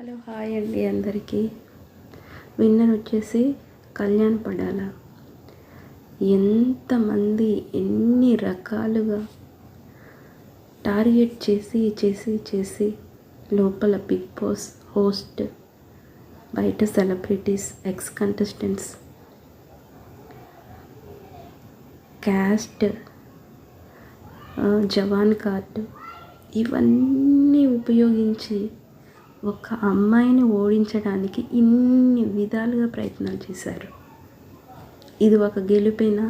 Hello hi అండి అందరికీ. Winner వచ్చేసి కళ్యాణ్ పడాల. ఎంతమంది ఎన్ని రకాలుగా టార్గెట్ చేసి లోపల బిగ్ బాస్ హోస్ట్, బయట సెలబ్రిటీస్, ఎక్స్ కంటెస్టెంట్స్, క్యాస్ట్, జవాన్ కార్డు ఇవన్నీ ఉపయోగించి ఒక అమ్మాయిని ఓడించడానికి ఇన్ని విధాలుగా ప్రయత్నాలు చేశారు. ఇది ఒక గెలుపేనా?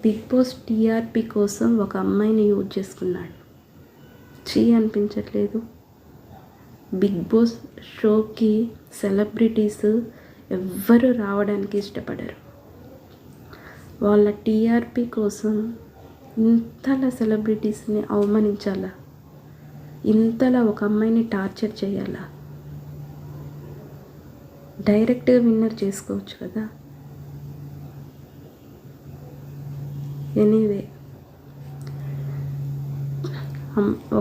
బిగ్ బాస్ టీఆర్పీ కోసం ఒక అమ్మాయిని యూజ్ చేసుకున్నాడు. అనిపించట్లేదు? బిగ్ బాస్ షోకి సెలబ్రిటీస్ ఎవ్వరు రావడానికి ఇష్టపడరు. వాళ్ళ టీఆర్పీ కోసం ఇంతలా సెలబ్రిటీస్ని అవమానించాలా? ఇంతలా ఒక అమ్మాయిని టార్చర్ చేయాలా? డైరెక్ట్గా విన్నర్ చేసుకోవచ్చు కదా. ఎనీవే,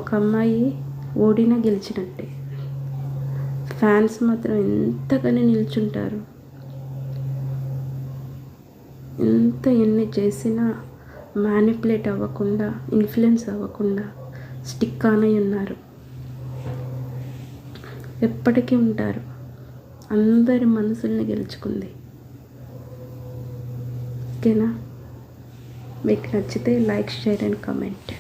ఒక అమ్మాయి ఓడినా గెలిచినట్టే. ఫ్యాన్స్ మాత్రం ఎంతగానో నిల్చుంటారు. ఎన్ని చేసినా మ్యానిపులేట్ అవ్వకుండా, ఇన్ఫ్లుయెన్స్ అవ్వకుండా స్టిక్ ఆన్ అయి ఉన్నారు. ఎప్పటికీ ఉంటారు. అందరి మనసుల్ని గెలుచుకుంది. ఓకేనా? మీకు నచ్చితే లైక్, షేర్ అండ్ కామెంట్.